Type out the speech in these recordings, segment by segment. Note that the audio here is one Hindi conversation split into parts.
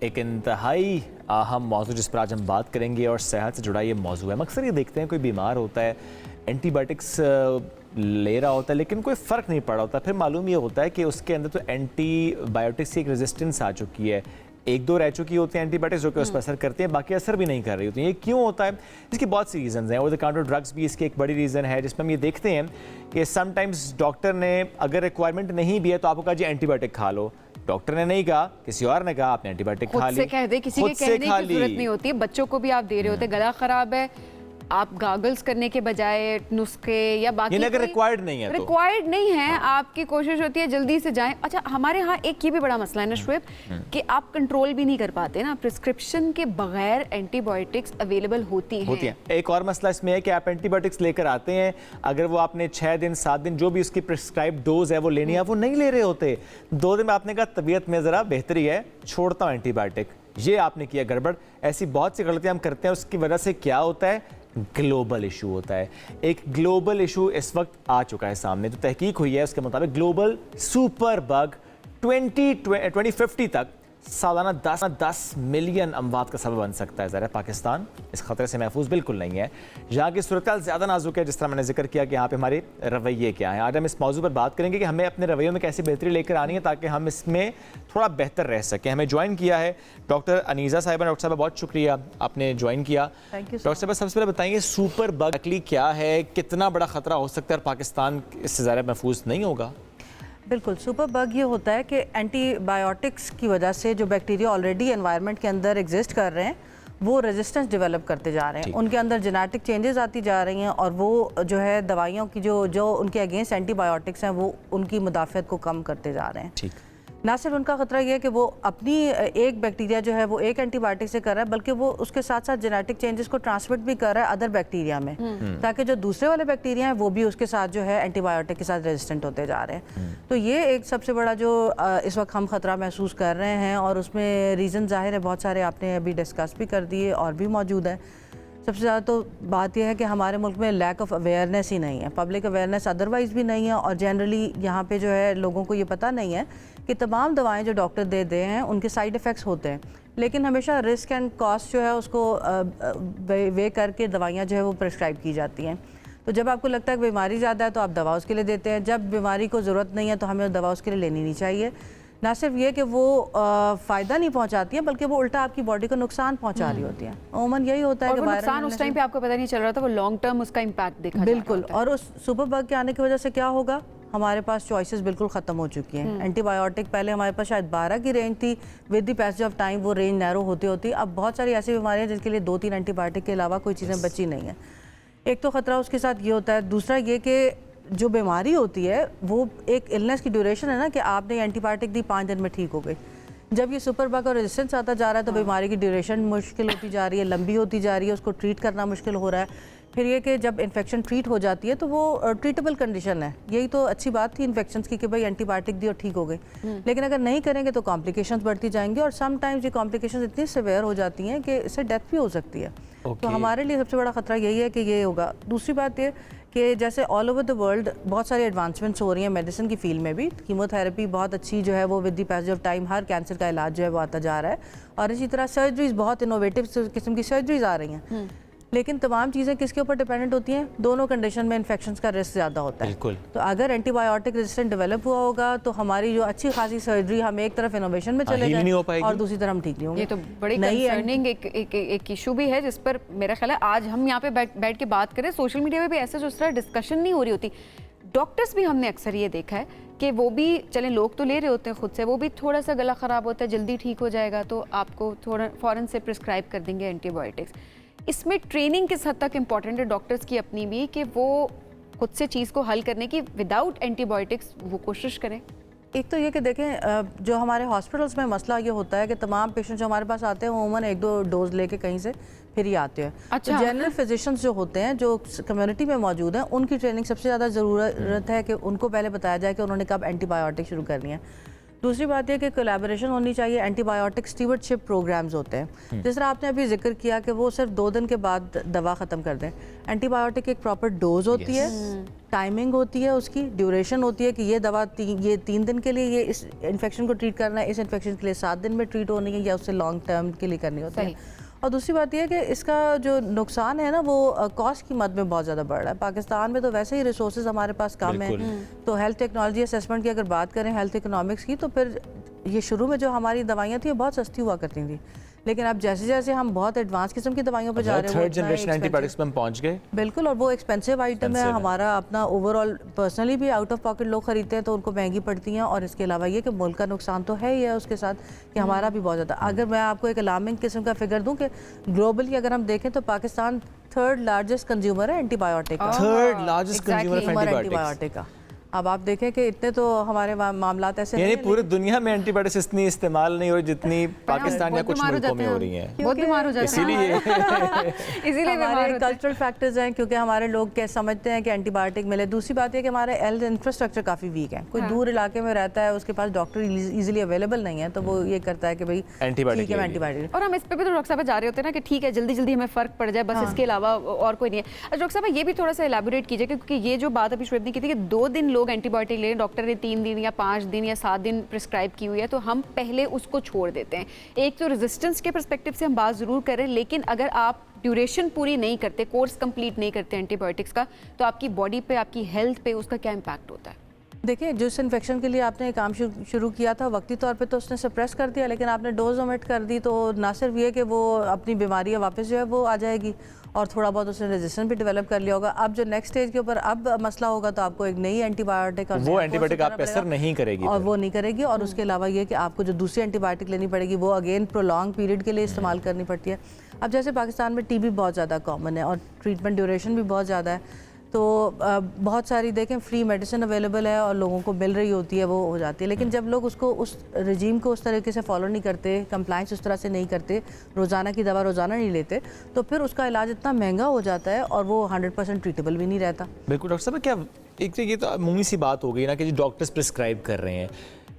एक इंतहाई अहम मौजू जिस पर आज हम बात करेंगे और सेहत से जुड़ा ये मौजू है। अक्सर ये देखते हैं कोई बीमार होता है, एंटीबायोटिक्स ले रहा होता है लेकिन कोई फ़र्क नहीं पड़ा होता, फिर मालूम ये होता है कि उसके अंदर तो एंटीबायोटिक्स की एक रेजिस्टेंस आ चुकी है। एक दो रह चुकी होती हैं एंटीबायोटिक्स जो कि उस पर असर करती हैं, बाकी असर भी नहीं कर रही होती हैं। ये क्यों होता है? इसकी बहुत सी रीज़न हैं। ओवर द काउंटर ड्रग्स भी इसकी एक बड़ी रीज़न है, जिसमें हम ये देखते हैं कि समटाइम्स डॉक्टर ने अगर रिक्वायरमेंट नहीं भी है तो आपको कहा जी एंटीबायोटिक खा लो, डॉक्टर ने नहीं कहा, किसी और ने कहा, आपने एंटीबायोटिक खा ली। खुद से कह दे, किसी के कहने की जरूरत नहीं होती है। बच्चों को भी आप दे रहे होते, गला खराब है, आप गागल्स करने के बजाय नुस्खे या बाकी अगर रिक्वायर्ड नहीं है, रिक्वायर्ड नहीं है, आपकी कोशिश होती है जल्दी से जाएं। अच्छा, हमारे यहाँ एक ये भी बड़ा मसला है ना शुएब, कि आप कंट्रोल भी नहीं कर पाते ना, प्रिस्क्रिप्शन के बगैर एंटीबायोटिक्स अवेलेबल होती हैं। एक और मसला इसमें है कि आप एंटीबायोटिक्स लेकर आते हैं, अगर वो आपने 6 दिन 7 दिन जो भी उसकी प्रिस्क्राइब डोज है वो लेनी है, वो नहीं ले रहे होते। 2 दिन में आपने कहा तबीयत में ज़रा बेहतरी है, छोड़ता हूँ एंटीबायोटिक, ये आपने किया गड़बड़। ऐसी बहुत सी गलतियाँ हम करते हैं, उसकी वजह से क्या होता है? ग्लोबल इशू होता है। एक ग्लोबल इशू इस वक्त आ चुका है सामने, जो तहकीक हुई है उसके मुताबिक ग्लोबल सुपर बग 2050 तक सालाना 10 मिलियन अमवात का सबब बन सकता है। ज़रा पाकिस्तान इस खतरे से महफूज बिल्कुल नहीं है। यहाँ की सूरत ज़्यादा नाजुक है, जिस तरह मैंने जिक्र किया कि यहाँ पे हमारे रवैये क्या हैं। आज हम इस मौजू पर बात करेंगे कि हमें अपने रवैयों में कैसी बेहतरी लेकर आनी है ताकि हम इसमें थोड़ा बेहतर रह सकें। हमें ज्वाइन किया है डॉक्टर अनीज़ा साहिबा। डॉक्टर साहब बहुत शुक्रिया आपने ज्वाइन किया। डॉक्टर साहब सबसे पहले बताएंगे सुपर बग एक्चुअली क्या है, कितना बड़ा खतरा हो सकता है और पाकिस्तान इससे ज़्यादा महफूज नहीं होगा? बिल्कुल, सुपर बग ये होता है कि एंटीबायोटिक्स की वजह से जो बैक्टीरिया ऑलरेडी एनवायरनमेंट के अंदर एग्जिस्ट कर रहे हैं वो रेजिस्टेंस डेवलप करते जा रहे हैं, उनके अंदर जेनेटिक चेंजेस आती जा रही हैं और वो जो है दवाइयों की जो उनके अगेंस्ट एंटीबायोटिक्स हैं वो उनकी मुदाफ़त को कम करते जा रहे हैं। ठीक, ना सिर्फ उनका ख़तरा ये है कि वो अपनी एक बैक्टीरिया जो है वो एक एंटीबायोटिक से कर रहा है, बल्कि वो उसके साथ साथ जेनेटिक चेंजेस को ट्रांसमिट भी कर रहा है अदर बैक्टीरिया में, ताकि जो दूसरे वाले बैक्टीरिया हैं वो भी उसके साथ जो है एंटीबायोटिक के साथ रेजिस्टेंट होते जा रहे हैं। तो ये एक सबसे बड़ा जो इस वक्त हम ख़तरा महसूस कर रहे हैं, और उसमें रीज़न ज़ाहिर है बहुत सारे आपने अभी डिस्कस भी कर दिए और भी मौजूद है। सबसे ज़्यादा तो बात यह है कि हमारे मुल्क में लैक ऑफ अवेयरनेस ही नहीं है, पब्लिक अवेयरनेस अदरवाइज़ भी नहीं है, और जनरली यहाँ पे जो है लोगों को ये पता नहीं है कि तमाम दवाएं जो डॉक्टर दे हैं उनके साइड इफ़ेक्ट्स होते हैं, लेकिन हमेशा रिस्क एंड कॉस्ट जो है उसको वे करके दवाइयाँ जो है वो प्रिस्क्राइब की जाती हैं। तो जब आपको लगता है कि बीमारी ज़्यादा है तो आप दवा उसके लिए देते हैं, जब बीमारी को ज़रूरत नहीं है तो हमें दवा उसके लिए लेनी नहीं चाहिए। ना सिर्फ ये कि वो फ़ायदा नहीं पहुंचाती है, बल्कि वो उल्टा आपकी बॉडी को नुकसान पहुंचा रही होती है। उमूमन यही होता है कि नुकसान उस टाइम पे आपको पता नहीं चल रहा था, वो लॉन्ग टर्म उसका इम्पैक्ट देखा बिल्कुल। और उस सुपर बग के आने की वजह से क्या होगा, हमारे पास चॉइसेस बिल्कुल ख़त्म हो चुकी हैं। एंटीबायोटिक पहले हमारे पास शायद 12 की रेंज थी, with the passage of time वो रेंज नैरो होती होती। अब बहुत सारी ऐसी बीमारियाँ जिनके लिए 2-3 एंटीबायोटिक के अलावा कोई चीज़ें बची नहीं हैं। एक तो ख़तरा उसके साथ ये होता है, दूसरा ये कि जो बीमारी होती है वो एक इलनेस की ड्यूरेशन है ना, कि आपने एंटीबायोटिक दी 5 दिन में ठीक हो गई। जब ये सुपर बग और रेजिस्टेंस आता जा रहा है तो बीमारी की ड्यूरेशन मुश्किल होती जा रही है, लंबी होती जा रही है, उसको ट्रीट करना मुश्किल हो रहा है। फिर ये कि जब इन्फेक्शन ट्रीट हो जाती है तो वो ट्रीटेबल कंडीशन है। यही तो अच्छी बात थी इन्फेक्शंस की कि भाई एंटीबायोटिक दी और ठीक हो गई, लेकिन अगर नहीं करेंगे तो कॉम्प्लिकेशंस बढ़ती जाएंगी, और समटाइम्स ये कॉम्प्लिकेशंस इतनी सिवियर हो जाती हैं कि इससे डेथ भी हो सकती है। तो हमारे लिए सबसे बड़ा ख़तरा यही है कि ये होगा। दूसरी बात ये कि जैसे ऑल ओवर द वर्ल्ड बहुत सारी एडवांसमेंट्स हो रही हैं मेडिसिन की फील्ड में भी। कीमोथेरेपी बहुत अच्छी जो है वो with the passage of time her cancer का इलाज जो है वो आता जा रहा है, और इसी तरह सर्जरीज बहुत इनोवेटिव किस्म की सर्जरीज आ रही हैं। लेकिन तमाम चीज़ें किसके ऊपर डिपेंडेंट होती हैं? दोनों कंडीशन में इन्फेक्शंस का रिस्क ज़्यादा होता है। तो अगर एंटीबायोटिक रेजिस्टेंट डेवलप हुआ होगा तो हमारी जो अच्छी खासी सर्जरी, हम एक तरफ इनोवेशन में चले जाएं और दूसरी तरफ हम ठीक नहीं होंगे। ये तो बड़ी कंसर्निंग एक इशू भी है, जिस पर मेरा ख्याल है आज हम यहाँ पे बैठ के बात करें। सोशल मीडिया पे भी ऐसे जो तरह डिस्कशन नहीं हो रही होती। डॉक्टर्स भी हमने अक्सर ये देखा है कि वो भी चलें, लोग तो ले रहे होते हैं खुद से, वो भी थोड़ा सा गला ख़राब होता है, जल्दी ठीक हो जाएगा तो आपको थोड़ा फ़ौरन से प्रिस्क्राइब कर देंगे एंटीबायोटिक्स। इसमें ट्रेनिंग किस हद तक इम्पॉर्टेंट है डॉक्टर्स की अपनी भी, कि वो खुद से चीज़ को हल करने की विदाउट एंटीबायोटिक्स वो कोशिश करें? एक तो ये कि देखें, जो हमारे हॉस्पिटल्स में मसला ये होता है कि तमाम पेशेंट जो हमारे पास आते हैं वो उमूमन 1-2 डोज लेके कहीं से फिर ही आते हैं। अच्छा। तो जनरल फिजिशियंस जो होते हैं जो कम्युनिटी में मौजूद हैं, उनकी ट्रेनिंग सबसे ज़्यादा ज़रूरत है कि उनको पहले बताया जाए कि उन्होंने कब एंटीबायोटिक शुरू करनी है। दूसरी बात यह कि कोलैबोरेशन होनी चाहिए। एंटीबायोटिक स्टीवर्डशिप प्रोग्राम्स होते हैं, जिस तरह आपने अभी जिक्र किया कि वो सिर्फ 2 दिन के बाद दवा ख़त्म कर दें। एंटीबायोटिक एक प्रॉपर डोज होती है, टाइमिंग होती है, उसकी ड्यूरेशन होती है कि ये दवा ये 3 दिन के लिए ये इस इन्फेक्शन को ट्रीट करना है, इस इन्फेक्शन के लिए 7 दिन में ट्रीट होनी है, या उससे लॉन्ग टर्म के लिए करनी होती है। और दूसरी बात यह है कि इसका जो नुकसान है ना, वो कॉस्ट की मद में बहुत ज़्यादा बढ़ रहा है। पाकिस्तान में तो वैसे ही रिसोर्सेज हमारे पास कम है, तो हेल्थ टेक्नोलॉजी असेसमेंट की अगर बात करें, हेल्थ इकोनॉमिक्स की, तो फिर ये शुरू में जो हमारी दवाइयाँ थी वो बहुत सस्ती हुआ करती थी, लेकिन अब जैसे जैसे हम बहुत एडवांस किस्म की दवाइयों पर जा रहे हैं, 3rd जनरेशन एंटीबायोटिक्स में हम पहुंच गए। बिल्कुल, और वो एक्सपेंसिव आइटम है हमारा अपना। ओवरऑल पर्सनली भी आउट ऑफ पॉकेट लोग खरीदते हैं तो उनको महंगी पड़ती हैं, और इसके अलावा ये कि मुल्क का नुकसान तो है ही है उसके साथ कि हमारा भी बहुत ज़्यादा। अगर मैं आपको एक अलार्मिंग किस्म का फिगर दूं कि ग्लोबली अगर हम देखें तो पाकिस्तान 3rd लार्जेस्ट कंज्यूमर है एंटीबायोटिक का। 3rd largest consumer of antibiotic का। अब आप देखें कि इतने तो हमारे मामलात ऐसे यानी पूरे दुनिया में एंटीबायोटिक्स इतनी इस्तेमाल नहीं हो रही जितनी पाकिस्तान या कुछ मुल्कों में हो रही हैं। बहुत बीमार हो जाते हैं इसीलिए हमारे कल्चरल फैक्टर्स हैं, क्योंकि हमारे लोग क्या समझते हैं कि एंटीबायोटिक मिले। दूसरी बात है कि हमारा हेल्थ इंफ्रास्ट्रक्चर काफ़ी वीक है। कोई दूर इलाके में रहता है, उसके पास डॉक्टर इजीली अवेलेबल नहीं है, तो वो ये करता है कि भाई एंटीबायोटिक। और हम इस पे भी तो डॉक्टर साहब जा रहे होते हैं ना कि ठीक है जल्दी जल्दी हमें फ़र्क पड़ जाए, बस इसके अलावा और कोई नहीं है। डॉक्टर साहब ये भी थोड़ा सा एलैबोरेट कीजिए, क्योंकि ये जो बात अभी शुएब ने की थी कि 2 दिन लोग एंटीबायोटिक ले, डॉक्टर ने 3 दिन या 5 दिन या 7 दिन प्रिस्क्राइब की हुई है, तो हम पहले उसको छोड़ देते हैं। एक तो रेजिस्टेंस के पर्सपेक्टिव से हम बात ज़रूर करें, लेकिन अगर आप ड्यूरेशन पूरी नहीं करते, कोर्स कंप्लीट नहीं करते एंटीबायोटिक्स का, तो आपकी बॉडी पे, आपकी हेल्थ पे उसका क्या इम्पैक्ट होता है? देखिए, जिस इन्फेक्शन के लिए आपने काम शुरू किया था, वक्ती तौर पे तो उसने सप्रेस कर दिया, लेकिन आपने डोज ओमिट कर दी, तो ना सिर्फ ये कि वो अपनी बीमारी वापस जो है वो आ जाएगी, और थोड़ा बहुत उसने रेजिस्टेंस भी डेवलप कर लिया होगा। अब जो नेक्स्ट स्टेज के ऊपर अब मसला होगा, तो आपको एक नई एंटीबायोटिक, और वो एंटीबायोटिक आप पे असर नहीं करेगी, और वो नहीं करेगी। और उसके अलावा ये कि आपको जो दूसरी एंटीबायोटिक लेनी पड़ेगी, वो अगेन प्रोलॉन्ग पीरियड के लिए इस्तेमाल करनी पड़ती है। अब जैसे पाकिस्तान में टीबी बहुत ज़्यादा कॉमन है और ट्रीटमेंट ड्यूरेशन भी बहुत ज़्यादा है, तो बहुत सारी देखें फ्री मेडिसिन अवेलेबल है और लोगों को मिल रही होती है, वो हो जाती है। लेकिन जब लोग उसको उस रजीम को उस तरीके से फॉलो नहीं करते, कंप्लाइंस उस तरह से नहीं करते, रोज़ाना की दवा रोज़ाना नहीं लेते, तो फिर उसका इलाज इतना महंगा हो जाता है और वो 100% ट्रीटेबल भी नहीं रहता। बिल्कुल डॉक्टर साहब, क्या एक तो ये तो मुंह सी बात हो गई ना कि डॉक्टर्स प्रिस्क्राइब कर रहे हैं,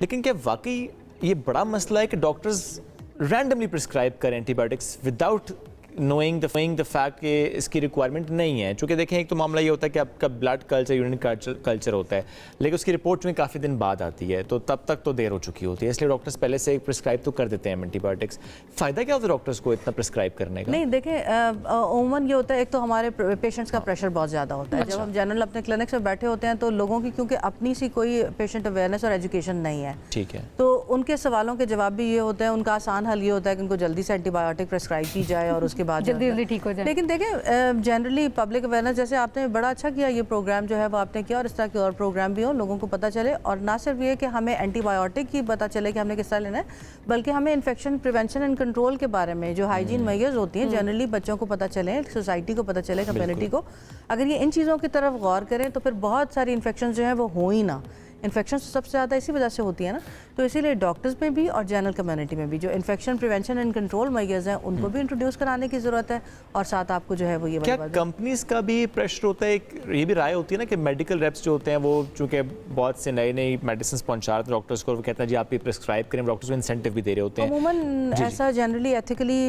लेकिन क्या वाकई ये बड़ा मसला है कि डॉक्टर्स रैंडमली प्रिस्क्राइब करें antibiotics without knowing the fact कि इसकी रिक्वायरमेंट नहीं है? चूँकि देखें, एक तो मामला ये होता है कि आपका ब्लड कल्चर, यूरिन कल्चर होता है, लेकिन उसकी रिपोर्ट में काफ़ी दिन बाद आती है, तो तब तक तो देर हो चुकी होती है, इसलिए डॉक्टर्स पहले से प्रिस्क्राइब तो कर देते हैं एंटीबायोटिक्स। फ़ायदा क्या होता है डॉक्टर्स को इतना प्रिस्क्राइब करने का? नहीं, देखें, ओमन ये होता है, एक तो हमारे पेशेंट्स का प्रेशर बहुत ज़्यादा होता है। जब हम जनरल अपने क्लिनिक्स में बैठे होते हैं, तो लोगों की क्योंकि अपनी सी कोई पेशेंट अवेयरनेस और एजुकेशन नहीं है, ठीक है, तो उनके सवालों के जवाब भी ये होते हैं, उनका आसान हल ये होता है कि उनको जल्दी से एंटीबायोटिक प्रिस्क्राइब की जाए और उसके बाद जल्दी ठीक हो जाए। लेकिन देखें, जनरली पब्लिक अवेयरनेस, जैसे आपने बड़ा अच्छा किया, ये प्रोग्राम जो है वो आपने किया, और इस तरह के और प्रोग्राम भी हो, लोगों को पता चले। और ना सिर्फ ये कि हमें एंटीबायोटिक की पता चले कि हमने किस तरह लेना है, बल्कि हमें इन्फेक्शन प्रिवेंशन एंड कंट्रोल के बारे में जो हाइजीन मेजर्स होती हैं, जनरली बच्चों को पता चले, सोसाइटी को पता चले, कम्युनिटी को। अगर ये इन चीज़ों की तरफ गौर करें, तो फिर बहुत सारी इन्फेक्शन जो हैं वो हो ही ना। इन्फेक्शन सबसे ज़्यादा इसी वजह से होती है ना, तो इसीलिए डॉक्टर्स में भी और जनरल कम्युनिटी में भी जो infection prevention and control measures हैं, उनको भी इंट्रोड्यूस कराने की ज़रूरत है। और साथ आपको जो है वो ये क्या कंपनीज का भी प्रेशर होता है? एक ये भी राय होती है ना कि मेडिकल रेप्स जो होते हैं, वो चूँकि बहुत से नई नई मेडिसिन पहुँचा रहे हैं डॉक्टर्स को, वो कहते हैं जी आप ये प्रिस्क्राइब करें, डॉक्टर्स को इंसेंटिव भी दे रहे होते हैं। अमूमन ऐसा जनरली एथिकली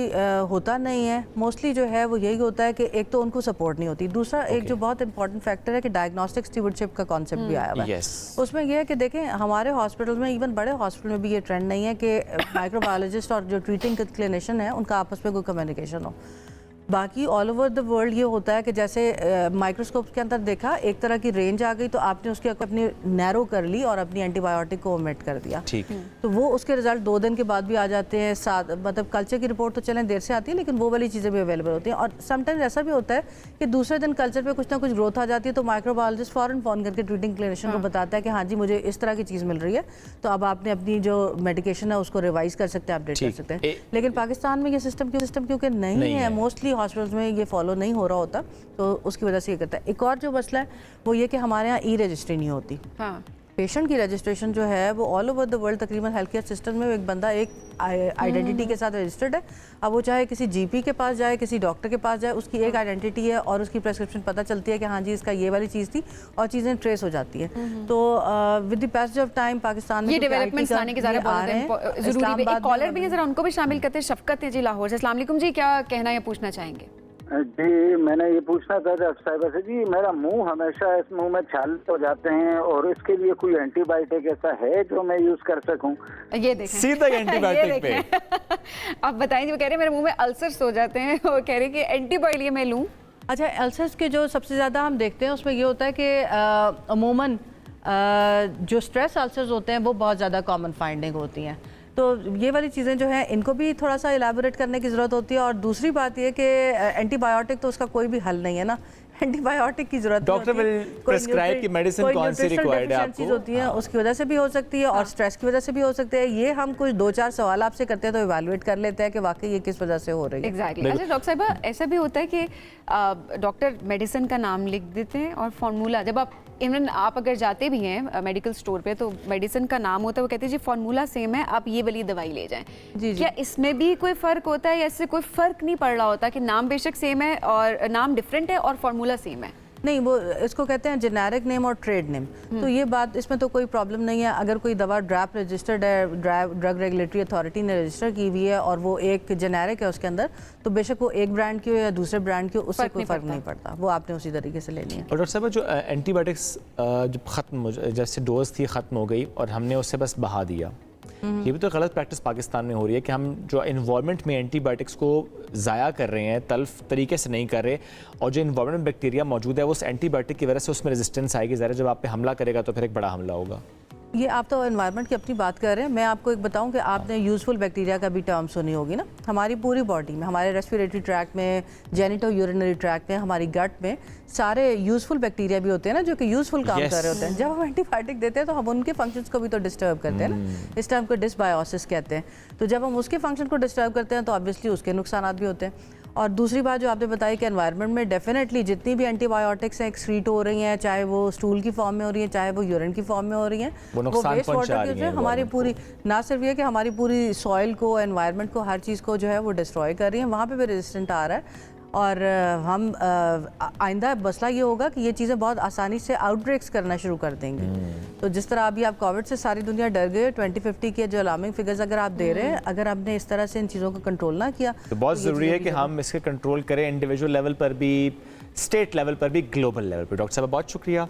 होता नहीं है। मोस्टली जो है वो यही होता है कि एक तो उनको सपोर्ट नहीं होती, दूसरा एक जो बहुत इंपॉर्टेंट फैक्टर है कि डायग्नोस्टिक स्टीवर्डशिप का कॉन्सेप्ट भी आया हुआ है। उसमें यह है कि देखें, हमारे हॉस्पिटल में, इवन बड़े हॉस्पिटल में भी ये ट्रेंड नहीं है कि माइक्रोबायोलॉजिस्ट और जो ट्रीटिंग क्लिनिशियन है उनका आपस में कोई कम्युनिकेशन हो। बाकी ऑल ओवर द वर्ल्ड ये होता है कि जैसे माइक्रोस्कोप के अंदर देखा, एक तरह की रेंज आ गई, तो आपने उसकी अपनी नैरो कर ली और अपनी एंटीबायोटिक को ओमिट कर दिया, ठीक, तो वो उसके रिजल्ट 2 दिन के बाद भी आ जाते हैं। मतलब कल्चर की रिपोर्ट तो चलें देर से आती है, लेकिन वो वाली चीज़ें भी अवेलेबल होती हैं। और समटाइम्स ऐसा भी होता है कि दूसरे दिन कल्चर पे कुछ ना कुछ ग्रोथ आ जाती है, तो माइक्रोबायोलॉजिस्ट फ़ौरन फ़ोन करके ट्रीटिंग क्लिनिशियन को बताता है कि हाँ जी, मुझे इस तरह की चीज़ मिल रही है, तो अब आपने अपनी जो मेडिकेशन है उसको रिवाइज कर सकते हैं, अपडेट कर सकते हैं। लेकिन पाकिस्तान में ये सिस्टम क्योंकि नहीं है, मोस्टली हॉस्पिटल्स में ये फॉलो नहीं हो रहा होता, तो उसकी वजह से ये करता है। एक और जो मसला है वो ये कि हमारे यहाँ ई रजिस्ट्री नहीं होती। पेशेंट की रजिस्ट्रेशन जो है वो ऑल ओवर द वर्ल्ड तकरीबन हेल्थ केयर सिस्टम में एक बंदा एक आइडेंटिटी के साथ रजिस्टर्ड है। अब वो चाहे किसी जीपी के पास जाए, किसी डॉक्टर के पास जाए, उसकी एक आइडेंटिटी है और उसकी प्रेस्क्रिप्शन पता चलती है कि हाँ जी इसका ये वाली चीज़ थी और चीज़ें ट्रेस हो जाती है। तो with the passage of time Pakistan में ये डेवलपमेंट्स लाने की ज़्यादा आ रहे हैं। जरूरी है। एक इस्लामाबाद कॉलर भी है, जरा उनको भी शामिल करते हैं। शफकत है जी लाहौर से। अस्सलाम वालेकुम जी, क्या कहना या पूछना चाहेंगे? जी, मैंने ये पूछना था डॉक्टर साहिबा से, जी मेरा मुंह हमेशा इस मुंह में छाले हो जाते हैं और इसके लिए कोई एंटीबायोटिक ऐसा है जो मैं यूज कर सकूं? ये देखें सीधा एंटीबायोटिक पे। आप बताएं। वो कह रहे हैं मेरे मुंह में अल्सर्स हो जाते हैं, वो कह रहे हैं कि एंटीबायोटिक ये मैं लूं। अच्छा, अल्सर्स के जो सबसे ज़्यादा हम देखते हैं उसमें ये होता है कि अमूमन जो स्ट्रेस अल्सर्स होते हैं वो बहुत ज़्यादा कॉमन फाइंडिंग होती हैं। तो ये वाली चीज़ें जो हैं इनको भी थोड़ा सा इलाबोरेट करने की ज़रूरत होती है। और दूसरी बात ये कि एंटीबायोटिक तो उसका कोई भी हल नहीं है ना, एंटीबायोटिक की जरूरत डॉक्टर विल प्रिस्क्राइब की मेडिसिन कौन सी रिक्वायर्ड है आपको, चीज़ होती है उसकी वजह से भी हो सकती है और स्ट्रेस की वजह से भी हो सकती है। ये हम कुछ 2-4 सवाल आपसे करते हैं तो इवैल्यूएट कर लेते हैं कि वाकई ये किस वजह से हो रही है। एग्जैक्टली। अच्छा डॉक्टर साहिबा, ऐसा भी होता है कि डॉक्टर मेडिसिन का नाम लिख देते हैं और फार्मूला, जब आप इवन आप अगर जाते भी हैं मेडिकल स्टोर पे तो मेडिसिन का नाम होता है, वो कहते हैं जी फार्मूला सेम है, आप ये वाली दवाई ले जाएं। जी। क्या इसमें भी कोई फ़र्क होता है या इससे कोई फ़र्क नहीं पड़ रहा होता कि नाम बेशक सेम है और नाम डिफरेंट है और फार्मूला सेम है? नहीं, वो इसको कहते हैं जेनेरिक नेम और ट्रेड नेम। तो ये बात, इसमें तो कोई प्रॉब्लम नहीं है। अगर कोई दवा ड्रैप रजिस्टर्ड है, ड्रग रेगुलेटरी अथॉरिटी ने रजिस्टर की हुई है और वो एक जेनेरिक है उसके अंदर, तो बेशक वो एक ब्रांड की हो या दूसरे ब्रांड की हो, उससे कोई फ़र्क नहीं पड़ता। वो आपने उसी तरीके से लेनी है। और डॉक्टर साहब जो एंटीबायोटिक्स जब ख़त्म जैसे डोज थी ख़त्म हो गई और हमने उससे बस बहा दिया, ये भी तो गलत प्रैक्टिस पाकिस्तान में हो रही है कि हम जो इन्वायरमेंट में एंटीबायोटिक्स को ज़ाया कर रहे हैं, तल्फ तरीके से नहीं कर रहे, और जो इन्वायरमेंट बैक्टीरिया मौजूद है वो उस एंटीबायोटिक की वजह से उसमें रेजिस्टेंस आएगी। ज़रा जब आप पे हमला करेगा तो फिर एक बड़ा हमला होगा। ये आप तो एनवायरनमेंट की अपनी बात कर रहे हैं। मैं आपको एक बताऊं कि आपने यूजफुल बैक्टीरिया का भी टर्म सुनी होगी ना। हमारी पूरी बॉडी में, हमारे रेस्पिरेटरी ट्रैक में, जेनिटो यूरिनरी ट्रैक में, हमारी गट में सारे यूजफुल बैक्टीरिया भी होते हैं ना, जो कि यूजफुल काम कर रहे होते हैं। जब हम एंटीबायोटिक देते हैं तो हम उनके फंक्शंस को भी तो डिस्टर्ब करते हैं ना। इस टर्म को डिसबायोसिस कहते हैं। तो जब हम उसके फंक्शन को डिस्टर्ब करते हैं तो ऑब्वियसली उसके नुकसान भी होते हैं। और दूसरी बात जो आपने बताई कि एनवायरनमेंट में डेफिनेटली जितनी भी एंटीबायोटिक्स हैं एक्सक्रीट हो रही हैं, चाहे वो स्टूल की फॉर्म में हो रही हैं, चाहे वो यूरिन की फॉर्म में हो रही हैं, वो वेस्ट वाटर की हमारी पूरी, ना सिर्फ ये कि हमारी पूरी सॉइल को, एनवायरनमेंट को, हर चीज़ को जो है वो डिस्ट्रॉय कर रही हैं। वहाँ पे भी रेजिस्टेंट आ रहा है। और हम आइंदा मसला ये होगा कि ये चीज़ें बहुत आसानी से आउटब्रेक्स करना शुरू कर देंगे। तो जिस तरह अभी आप कोविड से सारी दुनिया डर गए, 2050 के जो अलार्मिंग फिगर्स अगर आप दे रहे हैं, अगर आपने इस तरह से इन चीज़ों को कंट्रोल ना किया तो बहुत ज़रूरी है कि हम इसके कंट्रोल करें, इंडिविजुअल लेवल पर भी, स्टेट लेवल पर भी, ग्लोबल लेवल पर। डॉक्टर साहब बहुत शुक्रिया।